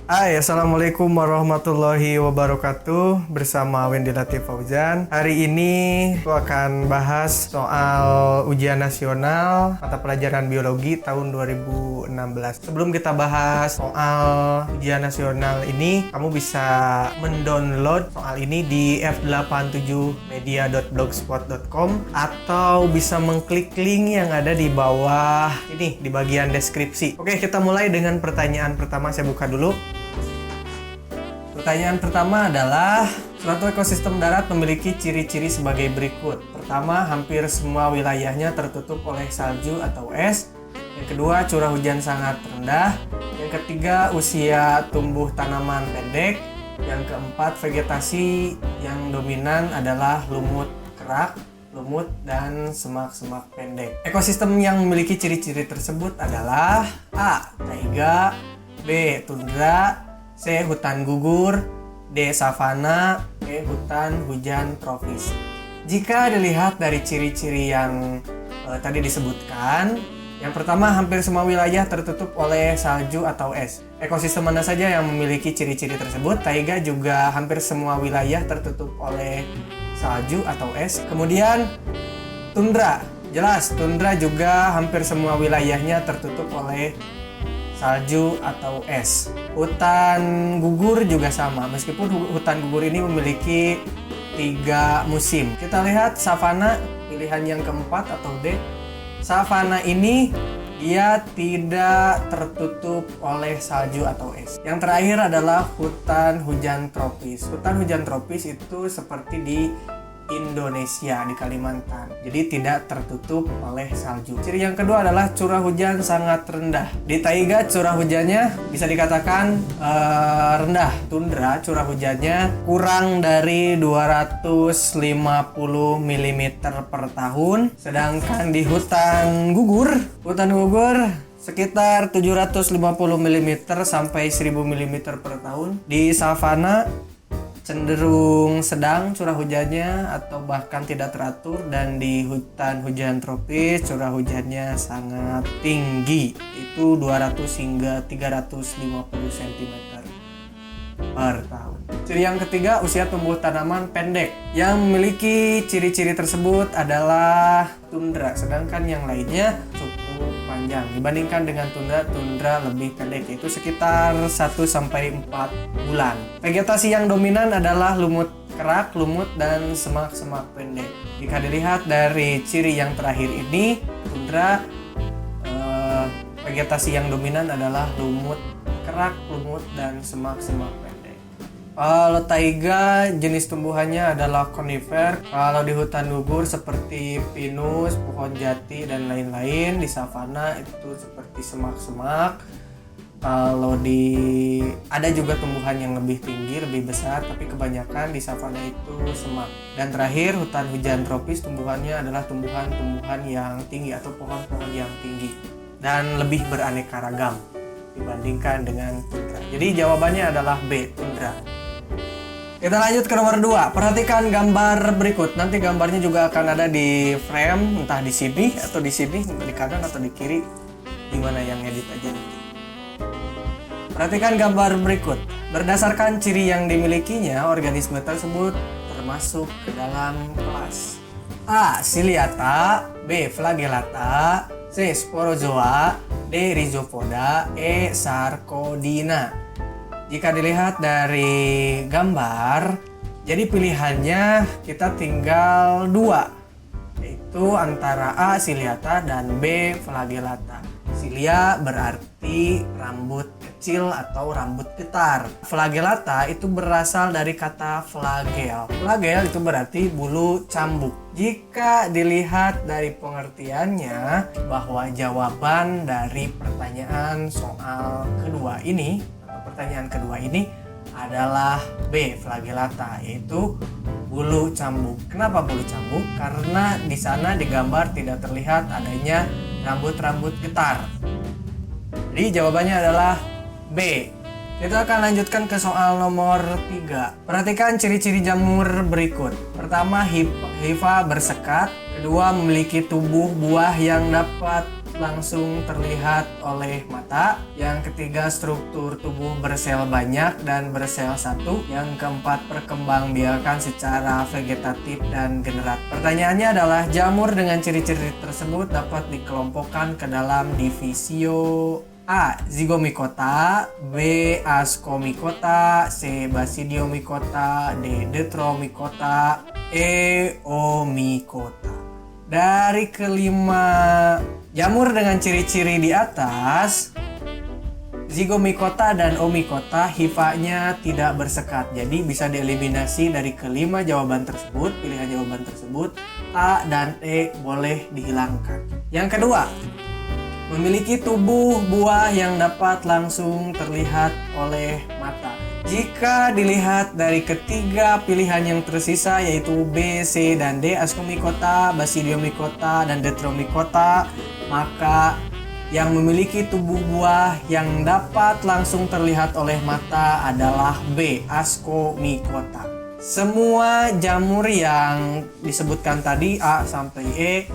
Hai, Assalamualaikum warahmatullahi wabarakatuh. Bersama Wendy Latif Fauzan. Hari ini aku akan bahas soal ujian nasional mata pelajaran biologi tahun 2016. Sebelum kita bahas soal ujian nasional ini, kamu bisa mendownload soal ini di f87media.blogspot.com atau bisa mengklik link yang ada di bawah ini di bagian deskripsi. Oke, kita mulai dengan pertanyaan pertama. Saya buka dulu. Pertanyaan pertama adalah, suatu ekosistem darat memiliki ciri-ciri sebagai berikut. Pertama, hampir semua wilayahnya tertutup oleh salju atau es. Yang kedua, curah hujan sangat rendah. Yang ketiga, usia tumbuh tanaman pendek. Yang keempat, vegetasi yang dominan adalah lumut kerak, lumut, dan semak-semak pendek. Ekosistem yang memiliki ciri-ciri tersebut adalah A. Taiga, B. Tundra, C. Hutan gugur, D. Savana, E. Hutan hujan tropis. Jika dilihat dari ciri-ciri yang tadi disebutkan, yang pertama, hampir semua wilayah tertutup oleh salju atau es. Ekosistem mana saja yang memiliki ciri-ciri tersebut? Taiga juga hampir semua wilayah tertutup oleh salju atau es. Kemudian tundra, jelas tundra juga hampir semua wilayahnya tertutup oleh salju atau es. Hutan gugur juga sama, meskipun hutan gugur ini memiliki 3 musim. Kita lihat savana, pilihan yang keempat atau D. Savana ini dia tidak tertutup oleh salju atau es. Yang terakhir adalah hutan hujan tropis. Hutan hujan tropis itu seperti di Indonesia, di Kalimantan, jadi tidak tertutup oleh salju. Ciri yang kedua adalah curah hujan sangat rendah. Di taiga curah hujannya bisa dikatakan rendah. Tundra curah hujannya kurang dari 250 mm per tahun. Sedangkan di hutan gugur sekitar 750 mm sampai 1000 mm per tahun. Di savana cenderung sedang curah hujannya atau bahkan tidak teratur, dan di hutan hujan tropis curah hujannya sangat tinggi, itu 200 hingga 350 cm per tahun. Ciri yang ketiga, usia tumbuh tanaman pendek. Yang memiliki ciri-ciri tersebut adalah tundra, sedangkan yang lainnya cukup panjang. Dibandingkan dengan tundra lebih pendek, yaitu sekitar 1-4 bulan. Vegetasi yang dominan adalah lumut kerak, lumut, dan semak-semak pendek. Jika dilihat dari ciri yang terakhir ini, tundra, vegetasi yang dominan adalah lumut kerak, lumut, dan semak-semak pendek. Kalau taiga, jenis tumbuhannya adalah konifer. Kalau di hutan gugur seperti pinus, pohon jati, dan lain-lain. Di savana itu seperti semak-semak. Kalau ada juga tumbuhan yang lebih tinggi, lebih besar, tapi kebanyakan di savana itu semak. Dan terakhir, hutan hujan tropis, tumbuhannya adalah tumbuhan-tumbuhan yang tinggi atau pohon-pohon yang tinggi dan lebih beraneka ragam dibandingkan dengan tundra. Jadi jawabannya adalah B, tundra. Kita lanjut ke nomor 2. Perhatikan gambar berikut. Nanti gambarnya juga akan ada di frame, entah di sini atau di sini, di kanan atau di kiri, di mana yang edit aja nanti. Perhatikan gambar berikut. Berdasarkan ciri yang dimilikinya, organisme tersebut termasuk ke dalam kelas A. Ciliata, B. Flagellata, C. Sporozoa, D. Rhizopoda, E. Sarcodina. Jika dilihat dari gambar, jadi pilihannya kita tinggal 2, yaitu antara A. Ciliata dan B. Flagellata. Cilia berarti rambut kecil atau rambut getar. Flagellata itu berasal dari kata flagel. Flagel itu berarti bulu cambuk. Jika dilihat dari pengertiannya, bahwa jawaban dari pertanyaan soal kedua ini, pertanyaan kedua ini adalah B, flagellata, yaitu bulu cambuk. Kenapa bulu cambuk? Karena di sana di gambar tidak terlihat adanya rambut-rambut getar. Jadi jawabannya adalah B. Kita akan lanjutkan ke soal nomor 3. Perhatikan ciri-ciri jamur berikut. Pertama, hifa bersekat. Kedua, memiliki tubuh buah yang dapat langsung terlihat oleh mata. Yang ketiga, struktur tubuh bersel banyak dan bersel satu. Yang keempat, perkembangbiakan secara vegetatif dan generatif. Pertanyaannya adalah jamur dengan ciri-ciri tersebut dapat dikelompokkan ke dalam divisio A. Zygomicota, B. Ascomycota, C. Basidiomycota, D. Deuteromycota, E. Oomycota. Dari kelima jamur dengan ciri-ciri di atas, Zygomicota dan Oomycota hifanya tidak bersekat, jadi bisa dieliminasi dari kelima jawaban tersebut. Pilihan jawaban tersebut A dan E boleh dihilangkan. Yang kedua, memiliki tubuh buah yang dapat langsung terlihat oleh mata. Jika dilihat dari ketiga pilihan yang tersisa, yaitu B, C, dan D, Ascomycota, Basidiomycota, dan Deuteromycota, maka yang memiliki tubuh buah yang dapat langsung terlihat oleh mata adalah B, Ascomycota. Semua jamur yang disebutkan tadi A sampai E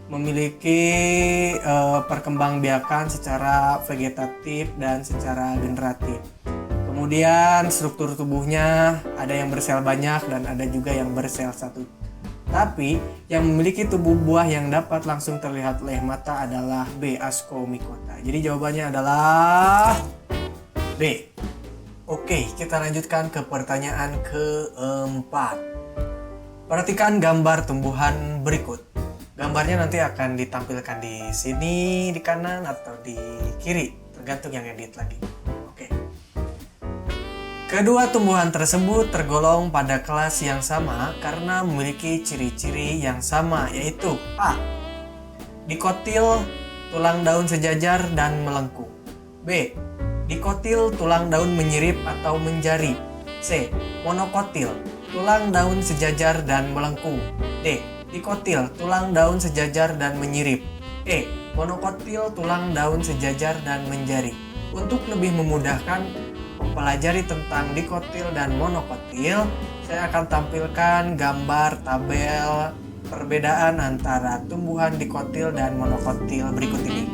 memiliki perkembangbiakan secara vegetatif dan secara generatif. Kemudian struktur tubuhnya ada yang bersel banyak dan ada juga yang bersel satu. Tapi yang memiliki tubuh buah yang dapat langsung terlihat oleh mata adalah B, Ascomycota. Jadi jawabannya adalah B. Oke, kita lanjutkan ke pertanyaan keempat. Perhatikan gambar tumbuhan berikut. Gambarnya nanti akan ditampilkan di sini, di kanan atau di kiri, tergantung yang edit lagi. Oke. Kedua tumbuhan tersebut tergolong pada kelas yang sama karena memiliki ciri-ciri yang sama, yaitu A. Dikotil, tulang daun sejajar dan melengkung. B. Dikotil, tulang daun menyirip atau menjari. C. Monokotil, tulang daun sejajar dan melengkung. D. Dikotil, tulang daun sejajar dan menyirip. E. Monokotil, tulang daun sejajar dan menjari. Untuk lebih memudahkan mempelajari tentang dikotil dan monokotil, saya akan tampilkan gambar tabel perbedaan antara tumbuhan dikotil dan monokotil berikut ini.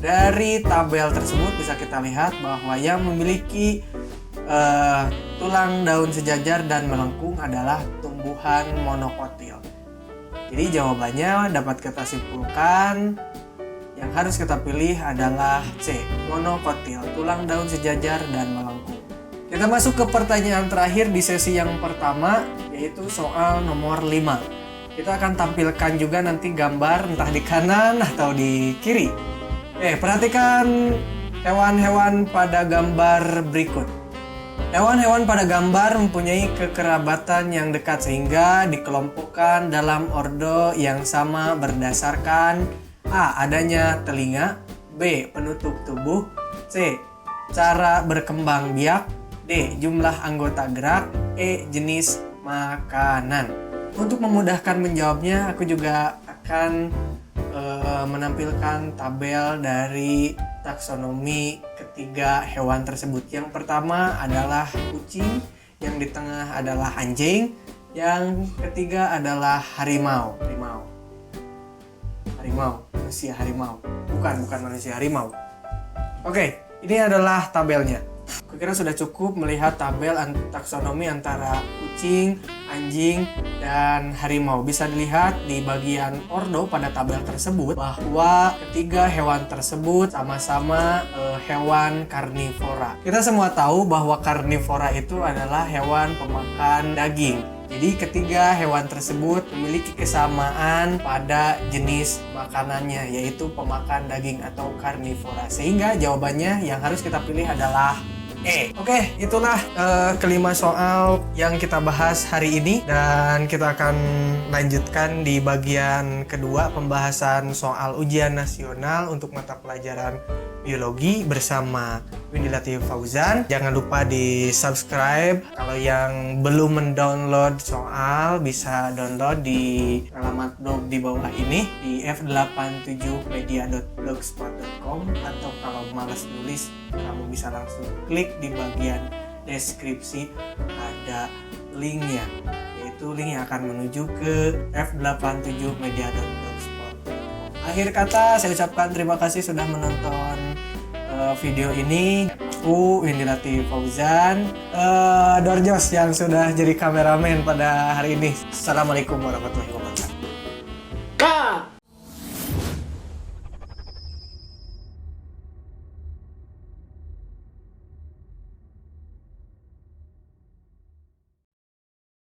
Dari tabel tersebut bisa kita lihat bahwa yang memiliki tulang daun sejajar dan melengkung adalah tumbuhan monokotil. Jadi jawabannya dapat kita simpulkan yang harus kita pilih adalah C, monokotil, tulang daun sejajar dan melengkung. Kita masuk ke pertanyaan terakhir di sesi yang pertama, yaitu soal nomor 5. Kita akan tampilkan juga nanti gambar entah di kanan atau di kiri. Perhatikan hewan-hewan pada gambar berikut. Hewan-hewan pada gambar mempunyai kekerabatan yang dekat sehingga dikelompokkan dalam ordo yang sama berdasarkan A. Adanya telinga, B. Penutup tubuh, C. Cara berkembang biak, D. Jumlah anggota gerak, E. Jenis makanan. Untuk memudahkan menjawabnya, aku juga akan menampilkan tabel dari taksonomi ketiga hewan tersebut. Yang pertama adalah kucing, yang di tengah adalah anjing, yang ketiga adalah harimau. Manusia harimau. Bukan manusia harimau. Oke, ini adalah tabelnya. Kukira sudah cukup melihat tabel taksonomi antara kucing, anjing, dan harimau. Bisa dilihat di bagian ordo pada tabel tersebut bahwa ketiga hewan tersebut sama-sama hewan karnivora. Kita semua tahu bahwa karnivora itu adalah hewan pemakan daging. Jadi ketiga hewan tersebut memiliki kesamaan pada jenis makanannya, yaitu pemakan daging atau karnivora. Sehingga jawabannya yang harus kita pilih adalah E. Oke, itulah kelima soal yang kita bahas hari ini, dan kita akan lanjutkan di bagian kedua pembahasan soal ujian nasional untuk mata pelajaran biologi bersama Windy Latif Fauzan. Jangan lupa di subscribe. Kalau yang belum mendownload soal bisa download di alamat blog di bawah ini di f87media.blogspot.com, atau kalau malas nulis kamu bisa langsung klik di bagian deskripsi ada linknya, yaitu link yang akan menuju ke f87media.blogspot. Akhir kata saya ucapkan terima kasih sudah menonton video ini. Aku Windy Latif Fauzan, Dorjos yang sudah jadi kameramen pada hari ini. Assalamualaikum warahmatullahi wabarakatuh.